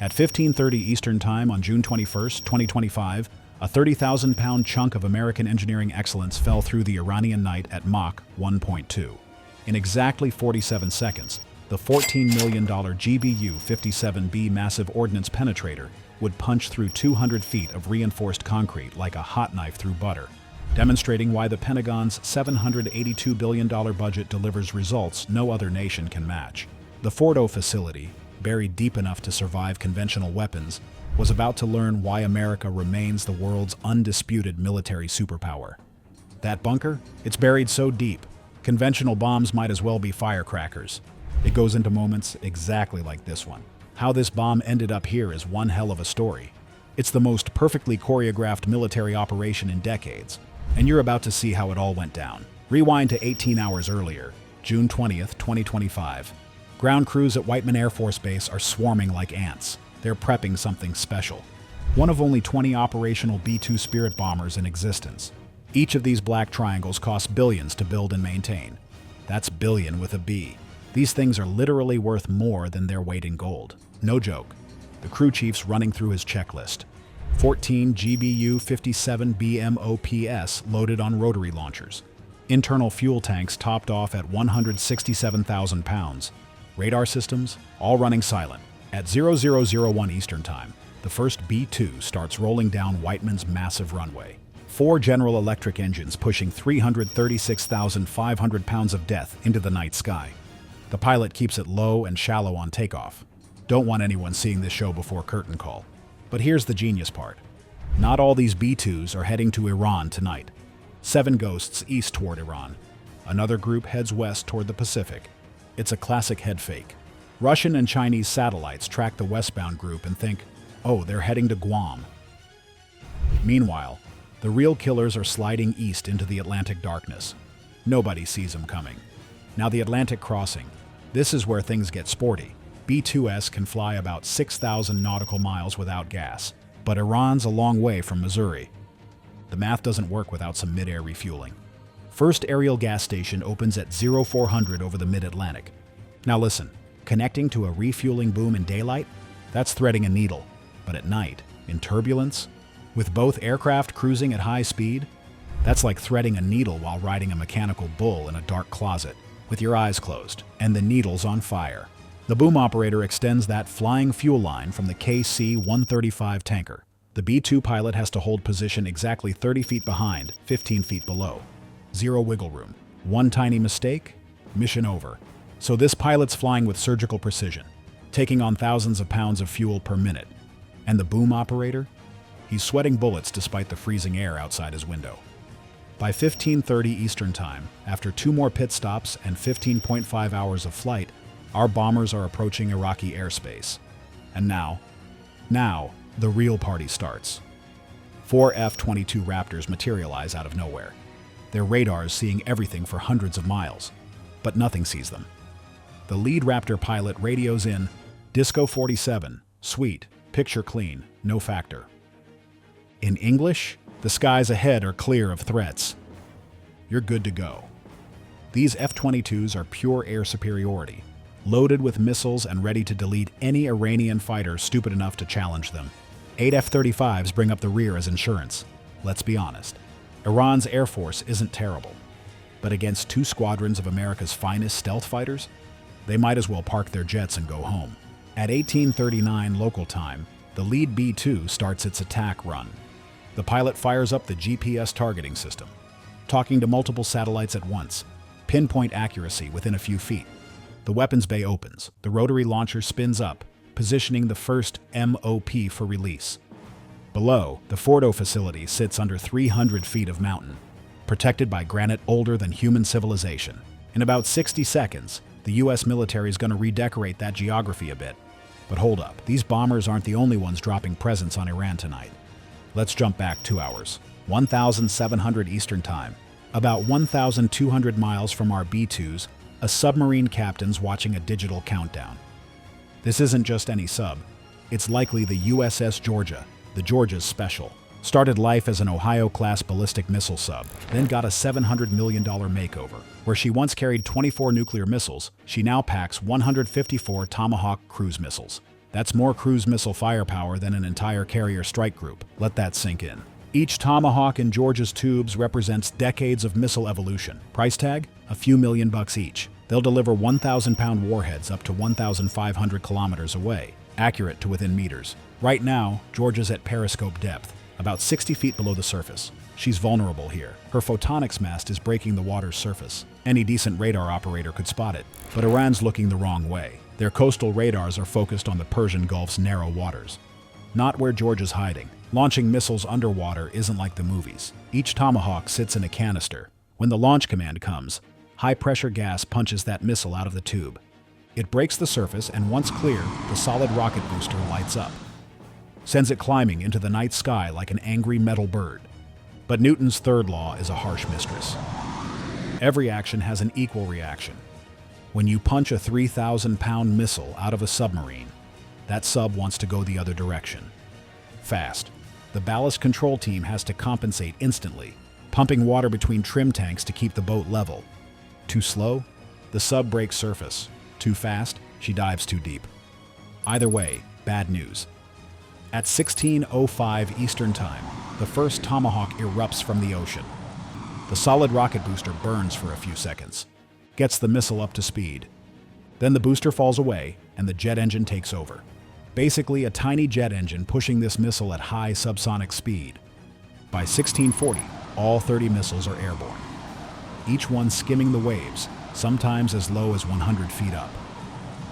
At 15:30 Eastern Time on June 21, 2025, a 30,000-pound chunk of American engineering excellence fell through the Iranian night at Mach 1.2. In exactly 47 seconds, the $14 million GBU-57B massive ordnance penetrator would punch through 200 feet of reinforced concrete like a hot knife through butter, demonstrating why the Pentagon's $782 billion budget delivers results no other nation can match. The Fordo facility, buried deep enough to survive conventional weapons, was about to learn why America remains the world's undisputed military superpower. That bunker? It's buried so deep, conventional bombs might as well be firecrackers. It goes into moments exactly like this one. How this bomb ended up here is one hell of a story. It's the most perfectly choreographed military operation in decades, and you're about to see how it all went down. Rewind to 18 hours earlier, June 20th, 2025. Ground crews at Whiteman Air Force Base are swarming like ants. They're prepping something special. One of only 20 operational B-2 Spirit bombers in existence. Each of these black triangles costs billions to build and maintain. That's billion with a B. These things are literally worth more than their weight in gold. No joke. The crew chief's running through his checklist. 14 GBU-57B MOPS loaded on rotary launchers. Internal fuel tanks topped off at 167,000 pounds. Radar systems, all running silent. At 0001 Eastern Time, the first B-2 starts rolling down Whiteman's massive runway. 4 General Electric engines pushing 336,500 pounds of death into the night sky. The pilot keeps it low and shallow on takeoff. Don't want anyone seeing this show before curtain call. But here's the genius part. Not all these B-2s are heading to Iran tonight. 7 ghosts east toward Iran. Another group heads west toward the Pacific. It's a classic head fake. Russian and Chinese satellites track the westbound group and think, oh, they're heading to Guam. Meanwhile, the real killers are sliding east into the Atlantic darkness. Nobody sees them coming. Now the Atlantic crossing. This is where things get sporty. B-2S can fly about 6,000 nautical miles without gas, but Iran's a long way from Missouri. The math doesn't work without some mid-air refueling. First aerial gas station opens at 0400 over the mid-Atlantic. Now listen, connecting to a refueling boom in daylight? That's threading a needle. But at night, in turbulence, with both aircraft cruising at high speed, that's like threading a needle while riding a mechanical bull in a dark closet, with your eyes closed, and the needle's on fire. The boom operator extends that flying fuel line from the KC-135 tanker. The B-2 pilot has to hold position exactly 30 feet behind, 15 feet below. Zero wiggle room. One tiny mistake, mission over. So this pilot's flying with surgical precision, taking on thousands of pounds of fuel per minute. And the boom operator? He's sweating bullets despite the freezing air outside his window. By 15:30 Eastern Time, after 2 more pit stops and 15.5 hours of flight, our bombers are approaching Iraqi airspace. And now, the real party starts. 4 F-22 Raptors materialize out of nowhere. Their radars seeing everything for hundreds of miles, but nothing sees them. The lead Raptor pilot radios in, Disco 47, sweet, picture clean, no factor. In English, the skies ahead are clear of threats. You're good to go. These F-22s are pure air superiority, loaded with missiles and ready to delete any Iranian fighter stupid enough to challenge them. 8 F-35s bring up the rear as insurance. Let's be honest. Iran's Air Force isn't terrible, but against 2 squadrons of America's finest stealth fighters, they might as well park their jets and go home. At 18:39 local time, the lead B-2 starts its attack run. The pilot fires up the GPS targeting system, talking to multiple satellites at once, pinpoint accuracy within a few feet. The weapons bay opens, the rotary launcher spins up, positioning the first MOP for release. Below, the Fordo facility sits under 300 feet of mountain, protected by granite older than human civilization. In about 60 seconds, the US military is going to redecorate that geography a bit. But hold up, these bombers aren't the only ones dropping presence on Iran tonight. Let's jump back 2 hours, 1700 Eastern Time. About 1,200 miles from our B-2s, a submarine captain's watching a digital countdown. This isn't just any sub. It's likely the USS Georgia, the Georgia's special. Started life as an Ohio-class ballistic missile sub, then got a $700 million makeover. Where she once carried 24 nuclear missiles, she now packs 154 Tomahawk cruise missiles. That's more cruise missile firepower than an entire carrier strike group. Let that sink in. Each Tomahawk in Georgia's tubes represents decades of missile evolution. Price tag? A few $1,000,000 each. They'll deliver 1,000-pound warheads up to 1,500 kilometers away, accurate to within meters. Right now, Georgia's at periscope depth, about 60 feet below the surface. She's vulnerable here. Her photonics mast is breaking the water's surface. Any decent radar operator could spot it. But Iran's looking the wrong way. Their coastal radars are focused on the Persian Gulf's narrow waters. Not where Georgia's hiding. Launching missiles underwater isn't like the movies. Each Tomahawk sits in a canister. When the launch command comes, high-pressure gas punches that missile out of the tube. It breaks the surface, and once clear, the solid rocket booster lights up. Sends it climbing into the night sky like an angry metal bird. But Newton's third law is a harsh mistress. Every action has an equal reaction. When you punch a 3,000-pound missile out of a submarine, that sub wants to go the other direction. Fast. The ballast control team has to compensate instantly, pumping water between trim tanks to keep the boat level. Too slow? The sub breaks surface. Too fast? She dives too deep. Either way, bad news. At 16:05 Eastern Time, the first Tomahawk erupts from the ocean. The solid rocket booster burns for a few seconds, gets the missile up to speed. Then the booster falls away, and the jet engine takes over. Basically, a tiny jet engine pushing this missile at high subsonic speed. By 1640, all 30 missiles are airborne, each one skimming the waves, sometimes as low as 100 feet up.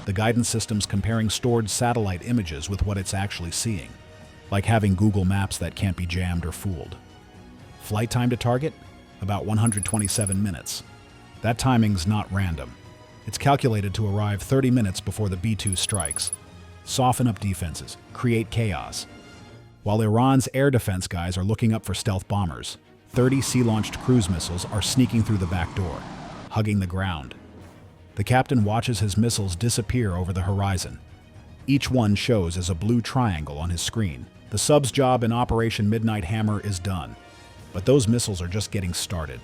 The guidance system's comparing stored satellite images with what it's actually seeing, like having Google Maps that can't be jammed or fooled. Flight time to target? About 127 minutes. That timing's not random. It's calculated to arrive 30 minutes before the B-2 strikes. Soften up defenses, create chaos. While Iran's air defense guys are looking up for stealth bombers, 30 sea-launched cruise missiles are sneaking through the back door, hugging the ground. The captain watches his missiles disappear over the horizon. Each one shows as a blue triangle on his screen. The sub's job in Operation Midnight Hammer is done. But those missiles are just getting started.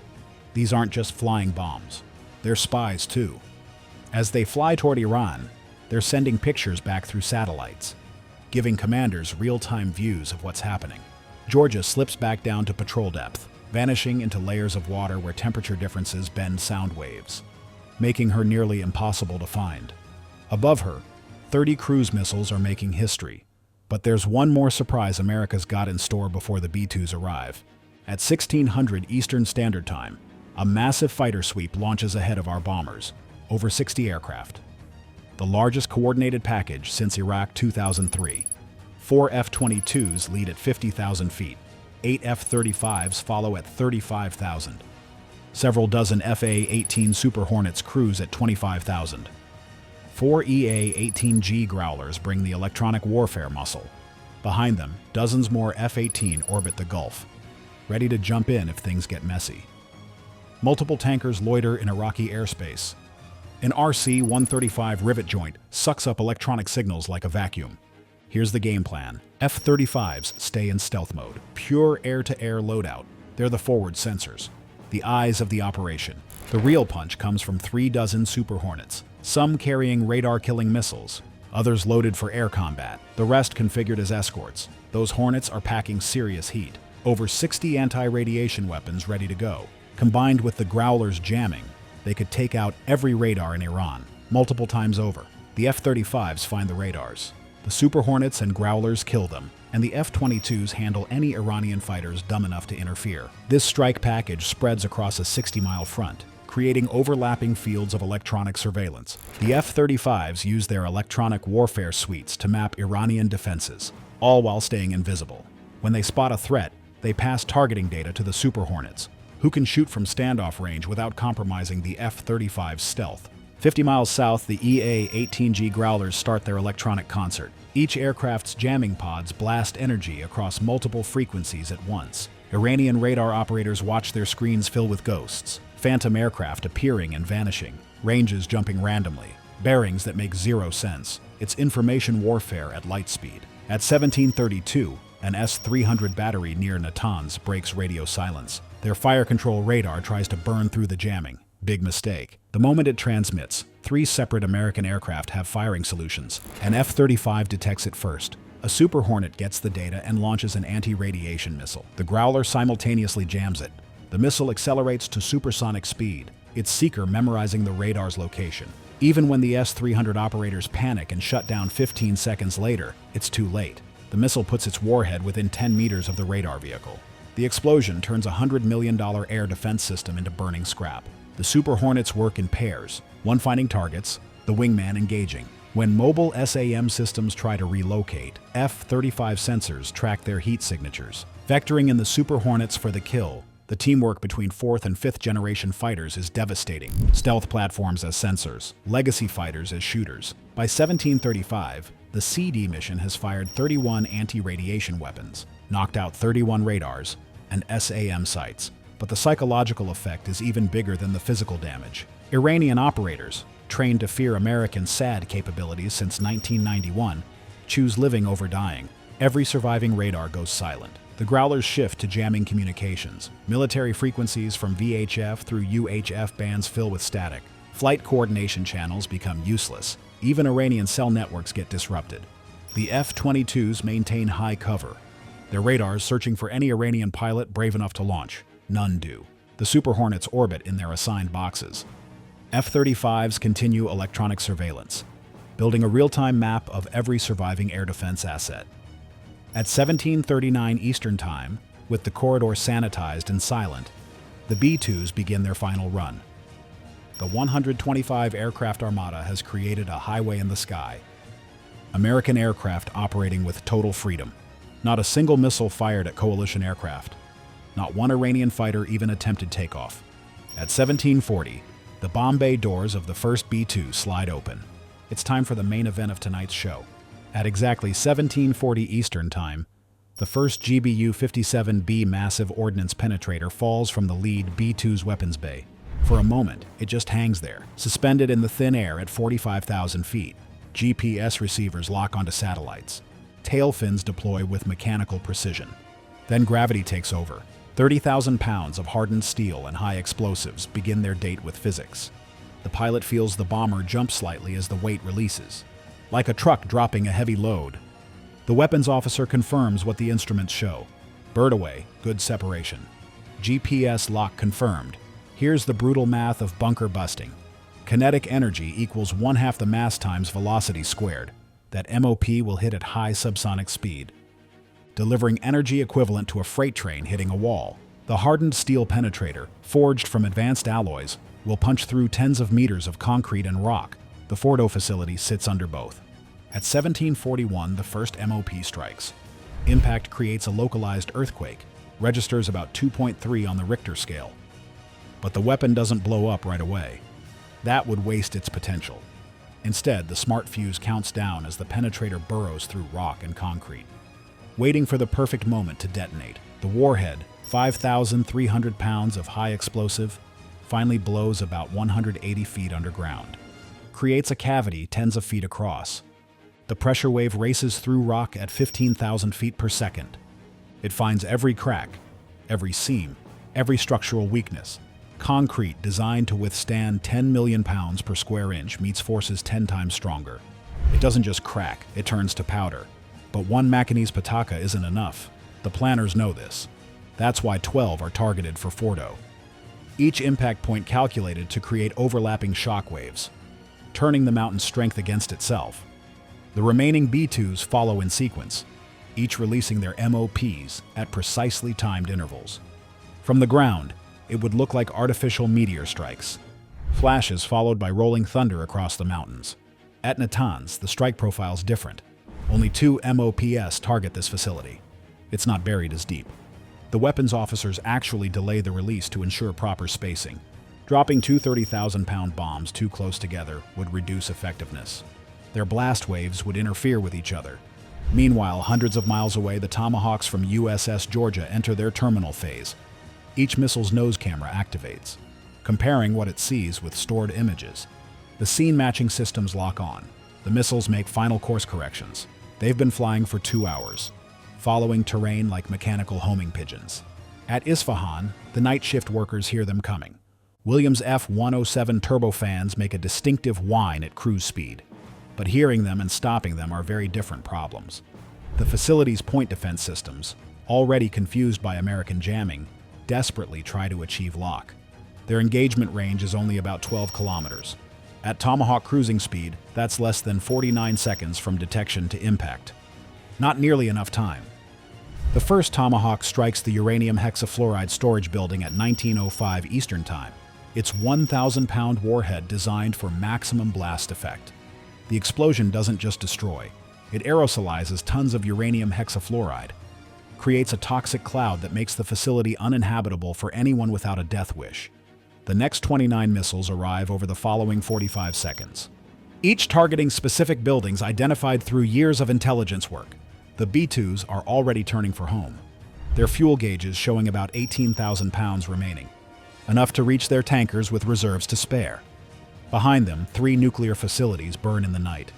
These aren't just flying bombs. They're spies, too. As they fly toward Iran, they're sending pictures back through satellites, giving commanders real-time views of what's happening. Georgia slips back down to patrol depth, vanishing into layers of water where temperature differences bend sound waves, making her nearly impossible to find. Above her, 30 cruise missiles are making history. But there's one more surprise America's got in store before the B-2s arrive. At 1600 Eastern Standard Time, a massive fighter sweep launches ahead of our bombers, over 60 aircraft. The largest coordinated package since Iraq 2003. 4 F-22s lead at 50,000 feet. 8 F-35s follow at 35,000. Several dozen F-18 Super Hornets cruise at 25,000. 4 EA-18G Growlers bring the electronic warfare muscle. Behind them, dozens more F-18 orbit the Gulf, ready to jump in if things get messy. Multiple tankers loiter in Iraqi airspace. An RC-135 Rivet Joint sucks up electronic signals like a vacuum. Here's the game plan. F-35s stay in stealth mode. Pure air-to-air loadout. They're the forward sensors, the eyes of the operation. The real punch comes from 3 dozen Super Hornets, some carrying radar-killing missiles, others loaded for air combat, the rest configured as escorts. Those Hornets are packing serious heat. Over 60 anti-radiation weapons ready to go. Combined with the Growlers jamming, they could take out every radar in Iran, multiple times over. The F-35s find the radars. The Super Hornets and Growlers kill them, and the F-22s handle any Iranian fighters dumb enough to interfere. This strike package spreads across a 60-mile front, creating overlapping fields of electronic surveillance. The F-35s use their electronic warfare suites to map Iranian defenses, all while staying invisible. When they spot a threat, they pass targeting data to the Super Hornets, who can shoot from standoff range without compromising the F-35's stealth. 50 miles south, the EA-18G Growlers start their electronic concert. Each aircraft's jamming pods blast energy across multiple frequencies at once. Iranian radar operators watch their screens fill with ghosts, phantom aircraft appearing and vanishing, ranges jumping randomly, bearings that make zero sense. It's information warfare at light speed. At 1732, an S-300 battery near Natanz breaks radio silence. Their fire control radar tries to burn through the jamming. Big mistake. The moment it transmits, 3 separate American aircraft have firing solutions. An F-35 detects it first. A Super Hornet gets the data and launches an anti-radiation missile. The Growler simultaneously jams it. The missile accelerates to supersonic speed, its seeker memorizing the radar's location. Even when the S-300 operators panic and shut down 15 seconds later, it's too late. The missile puts its warhead within 10 meters of the radar vehicle. The explosion turns a $100 million air defense system into burning scrap. The Super Hornets work in pairs, one finding targets, the wingman engaging. When mobile SAM systems try to relocate, F-35 sensors track their heat signatures. Vectoring in the Super Hornets for the kill, the teamwork between 4th and 5th generation fighters is devastating. Stealth platforms as sensors, legacy fighters as shooters. By 1735, the CD mission has fired 31 anti-radiation weapons, knocked out 31 radars, and SAM sites. But the psychological effect is even bigger than the physical damage. Iranian operators, trained to fear American SAD capabilities since 1991, choose living over dying. Every surviving radar goes silent. The Growlers shift to jamming communications. Military frequencies from VHF through UHF bands fill with static. Flight coordination channels become useless. Even Iranian cell networks get disrupted. The F-22s maintain high cover, their radars searching for any Iranian pilot brave enough to launch. None do. The Super Hornets orbit in their assigned boxes. F-35s continue electronic surveillance, building a real-time map of every surviving air defense asset. At 1739 Eastern Time, with the corridor sanitized and silent, the B-2s begin their final run. The 125 aircraft armada has created a highway in the sky. American aircraft operating with total freedom. Not a single missile fired at coalition aircraft. Not one Iranian fighter even attempted takeoff. At 1740, the bomb bay doors of the first B-2 slide open. It's time for the main event of tonight's show. At exactly 1740 Eastern Time, the first GBU-57B massive ordnance penetrator falls from the lead B-2's weapons bay. For a moment, it just hangs there, suspended in the thin air at 45,000 feet. GPS receivers lock onto satellites. Tail fins deploy with mechanical precision. Then gravity takes over. 30,000 pounds of hardened steel and high explosives begin their date with physics. The pilot feels the bomber jump slightly as the weight releases, like a truck dropping a heavy load. The weapons officer confirms what the instruments show. Bird away, good separation. GPS lock confirmed. Here's the brutal math of bunker busting. Kinetic energy equals 1/2 the mass times velocity squared. That MOP will hit at high subsonic speed, delivering energy equivalent to a freight train hitting a wall. The hardened steel penetrator, forged from advanced alloys, will punch through tens of meters of concrete and rock. The Fordo facility sits under both. At 1741, the first MOP strikes. Impact creates a localized earthquake, registers about 2.3 on the Richter scale. But the weapon doesn't blow up right away. That would waste its potential. Instead, the smart fuse counts down as the penetrator burrows through rock and concrete, waiting for the perfect moment to detonate. The warhead, 5,300 pounds of high explosive, finally blows about 180 feet underground, creates a cavity tens of feet across. The pressure wave races through rock at 15,000 feet per second. It finds every crack, every seam, every structural weakness. Concrete designed to withstand 10 million pounds per square inch meets forces 10 times stronger. It doesn't just crack, it turns to powder. But one manganese pataka isn't enough. The planners know this. That's why 12 are targeted for Fordo. Each impact point calculated to create overlapping shock waves, turning the mountain's strength against itself. The remaining B-2s follow in sequence, each releasing their MOPs at precisely timed intervals. From the ground, it would look like artificial meteor strikes, flashes followed by rolling thunder across the mountains. At Natanz, the strike profile's different. Only 2 MOPs target this facility. It's not buried as deep. The weapons officers actually delay the release to ensure proper spacing. Dropping 2 30,000-pound bombs too close together would reduce effectiveness. Their blast waves would interfere with each other. Meanwhile, hundreds of miles away, the Tomahawks from USS Georgia enter their terminal phase. Each missile's nose camera activates, comparing what it sees with stored images. The scene-matching systems lock on. The missiles make final course corrections. They've been flying for 2 hours, following terrain like mechanical homing pigeons. At Isfahan, the night shift workers hear them coming. Williams F-107 turbofans make a distinctive whine at cruise speed, but hearing them and stopping them are very different problems. The facility's point defense systems, already confused by American jamming, desperately try to achieve lock. Their engagement range is only about 12 kilometers. At Tomahawk cruising speed, that's less than 49 seconds from detection to impact. Not nearly enough time. The first Tomahawk strikes the uranium hexafluoride storage building at 19:05 Eastern Time. Its 1,000-pound warhead designed for maximum blast effect. The explosion doesn't just destroy. It aerosolizes tons of uranium hexafluoride, creates a toxic cloud that makes the facility uninhabitable for anyone without a death wish. The next 29 missiles arrive over the following 45 seconds, each targeting specific buildings identified through years of intelligence work. The B-2s are already turning for home, their fuel gauges showing about 18,000 pounds remaining, enough to reach their tankers with reserves to spare. Behind them, 3 nuclear facilities burn in the night.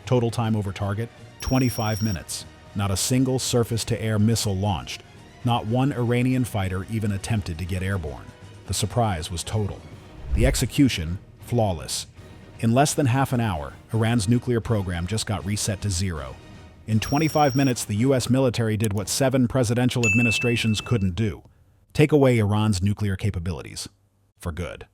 Total time over target, 25 minutes. Not a single surface-to-air missile launched. Not one Iranian fighter even attempted to get airborne. The surprise was total. The execution, flawless. In less than half an hour, Iran's nuclear program just got reset to 0. In 25 minutes, the US military did what 7 presidential administrations couldn't do: take away Iran's nuclear capabilities. For good.